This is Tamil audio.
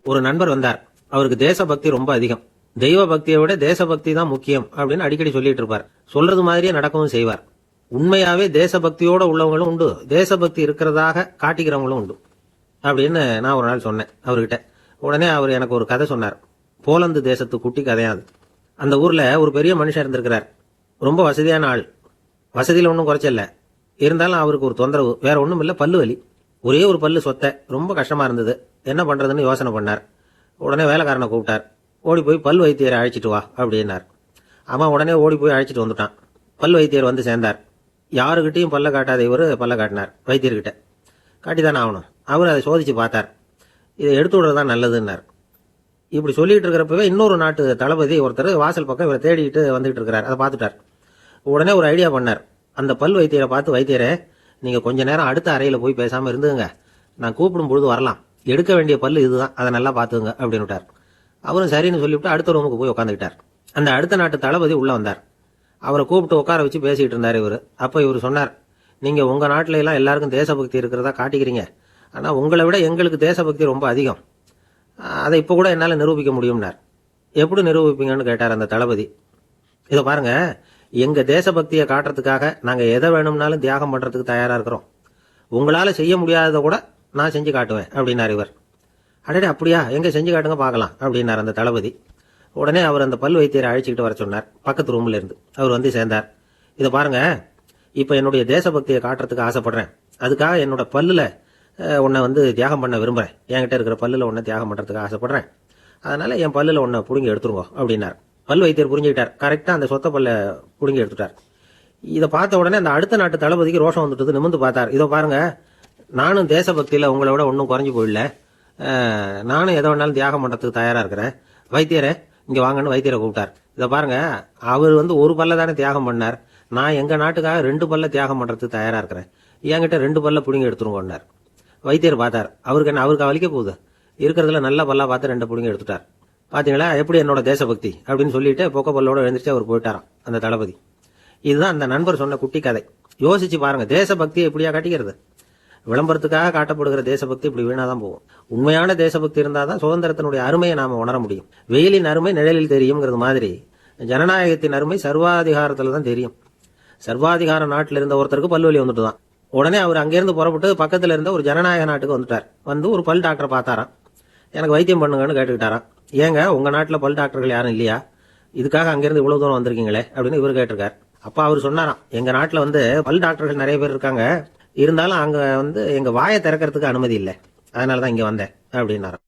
ஒரு நண்பர் வந்தார். அவருக்கு தேசபக்தி ரொம்ப அதிகம். தெய்வ பக்தியை விட தேசபக்தி தான் முக்கியம் அப்படின்னு அடிக்கடி சொல்லிட்டு இருப்பார். சொல்றது மாதிரியே நடக்கவும் செய்வார். உண்மையாவே தேசபக்தியோட உள்ளவங்களும் உண்டு, தேசபக்தி இருக்கிறதாக காட்டிக்கிறவங்களும் உண்டு அப்படின்னு நான் ஒரு நாள் சொன்னேன் அவர்கிட்ட. உடனே அவர் எனக்கு ஒரு கதை சொன்னார். போலந்து தேசத்து குட்டி கதையாது. அந்த ஊர்ல ஒரு பெரிய மனுஷன் இருந்திருக்கிறார். ரொம்ப வசதியான ஆள். வசதியில ஒன்றும் குறைச்சல. இருந்தாலும் அவருக்கு ஒரு தொந்தரவு, வேற ஒன்றும் இல்லை, பல்லு வலி. ஒரே ஒரு பல்லு சொத்தை, ரொம்ப கஷ்டமா இருந்தது. என்ன பண்றதுன்னு யோசனை பண்ணார். உடனே வேலைக்காரனை கூப்பிட்டார். ஓடி போய் பல் வைத்தியரை அழைச்சிட்டு வா அப்படின்னார். அவன் உடனே ஓடி போய் அழைச்சிட்டு வந்துட்டான். பல் வைத்தியர் வந்து சேர்ந்தார். யாருக்கிட்டையும் பல்ல காட்டாத இவர் பல்ல காட்டினார் வைத்தியர்கிட்ட. காட்டித்தானே ஆகணும். அவர் அதை சோதிச்சு பார்த்தார். இதை எடுத்து விடுறதுதான் நல்லதுன்னார். இப்படி சொல்லிட்டு இருக்கிறப்பவே இன்னொரு நாட்டு தளபதி ஒருத்தர் வாசல் பக்கம் இவரை தேடிட்டு வந்துகிட்டு இருக்கிறார். அதை பார்த்துட்டார். உடனே ஒரு ஐடியா பண்ணார். அந்த பல் வைத்தியரை பார்த்து, வைத்தியரே நீங்க கொஞ்ச நேரம் அடுத்த அறையில போய் பேசாம இருந்துங்க, நான் கூப்பிடும் பொழுது வரலாம், எடுக்க வேண்டிய பல்லு இதுதான், அதை நல்லா பாத்துங்க அப்படின்னு விட்டார். அவரும் சரின்னு சொல்லிவிட்டு அடுத்த ரூமுக்கு போய் உட்காந்துக்கிட்டார். அந்த அடுத்த நாட்டு தளபதி உள்ள வந்தார். அவரை கூப்பிட்டு உட்கார வச்சு பேசிட்டு இருந்தார் இவர். அப்ப இவர் சொன்னார், நீங்க உங்க நாட்டுல எல்லாம் எல்லாருக்கும் தேசபக்தி இருக்கிறதா காட்டிக்கிறீங்க, ஆனா உங்களை விட எங்களுக்கு தேசபக்தி ரொம்ப அதிகம், அதை இப்ப கூட என்னால நிரூபிக்க முடியும்னார். எப்படி நிரூபிப்பீங்கன்னு கேட்டார் அந்த தளபதி. இதை பாருங்க, எங்க தேசபக்தியை காட்டுறதுக்காக நாங்க எதை வேணும்னாலும் தியாகம் பண்றதுக்கு தயாரா இருக்கிறோம். உங்களால செய்ய முடியாததை கூட நான் செஞ்சு காட்டுவேன் அப்படின்னார் இவர். அடடே அப்படியா, எங்க செஞ்சு காட்டுங்க பார்க்கலாம் அப்படின்னார் அந்த தளபதி. உடனே அவர் அந்த பல் வைத்தியரை அழைச்சிக்கிட்டு வர சொன்னார். பக்கத்து ரூம்ல இருந்து அவர் வந்து சேர்ந்தார். இதை பாருங்க, இப்ப என்னுடைய தேசபக்தியை காட்டுறதுக்கு ஆசைப்படுறேன். அதுக்காக என்னோட பல்லுல உன்னை வந்து தியாகம் பண்ண விரும்புறேன். என்கிட்ட இருக்கிற பல்லுல உன்னை தியாகம் பண்றதுக்கு ஆசைப்படுறேன். அதனால என் பல்லுல உன்னை புடுங்கி எடுத்துருங்க அப்படின்னார். பல் வைத்தியர் புரிஞ்சுக்கிட்டார். கரெக்டா அந்த சொத்த பல்ல புடுங்கி எடுத்துட்டார். இதை பார்த்த உடனே அந்த அடுத்த நாட்டு தளபதிக்கு ரோஷம் வந்துட்டு நிமிந்து பார்த்தார். இதோ பாருங்க, நானும் தேசபக்தியில உங்களை விட ஒன்னும் குறைஞ்சு போயிடல, நானும் எதை வேணாலும் தியாகம் பண்றதுக்கு தயாரா இருக்கிறேன். வைத்தியரை இங்க வாங்கன்னு வைத்தியரை கூப்பிட்டார். இதை பாருங்க, அவர் வந்து ஒரு பல்ல தானே தியாகம் பண்ணார், நான் எங்க நாட்டுக்காக 2 பல்ல தியாகம் பண்றதுக்கு தயாரா இருக்கிறேன், என்கிட்ட 2 பல்ல புடுங்கி எடுத்துருங்கன்னார். வைத்தியர் பார்த்தார். அவருக்கு என்ன, அவருக்கு வலிக்க போகுது, இருக்கிறதுல நல்ல பல்லா பார்த்து 2 புடுங்கி எடுத்துட்டார். பாத்தீங்களா எப்படி என்னோட தேசபக்தி அப்படின்னு சொல்லிட்டு பொக்க பல்லோட எழுந்திரிச்சு அவர் போயிட்டாராம் அந்த தளபதி. இதுதான் அந்த நண்பர் சொன்ன குட்டி கதை. யோசிச்சு பாருங்க, தேசபக்தியை எப்படியா காட்டிக்கிறது? விளம்பரத்துக்காக காட்டப்படுகிற தேசபக்தி இப்படி வீணாதான் போகும். உண்மையான தேசபக்தி இருந்தாதான் சுதந்திரத்தினுடைய அருமையை நாம உணர முடியும். வெயிலின் அருமை நிழலில் தெரியுங்கிறது மாதிரி ஜனநாயகத்தின் அருமை சர்வாதிகாரத்துல தான் தெரியும். சர்வாதிகார நாட்டில் இருந்த ஒருத்தருக்கு பல்வலி வந்துட்டு தான். உடனே அவர் அங்கிருந்து புறப்பட்டு பக்கத்துல இருந்த ஒரு ஜனநாயக நாட்டுக்கு வந்துட்டார். வந்து ஒரு பல் டாக்டரை பார்த்தாராம். எனக்கு வைத்தியம் பண்ணுங்கன்னு கேட்டுக்கிட்டாராம். ஏங்க உங்க நாட்டுல பல் டாக்டர்கள் யாரும் இல்லையா, இதுக்காக அங்கிருந்து இவ்வளவு தூரம் வந்திருக்கீங்களே அப்படின்னு இவர் கேட்டிருக்காரு. அப்ப அவர் சொன்னாராம், எங்க நாட்டுல வந்து பல் டாக்டர்கள் நிறைய பேர் இருக்காங்க, இருந்தாலும் அங்க வந்து எங்க வாயை திறக்கிறதுக்கு அனுமதி இல்லை, அதனாலதான் இங்க வந்தேன் அப்படின்னாராம்.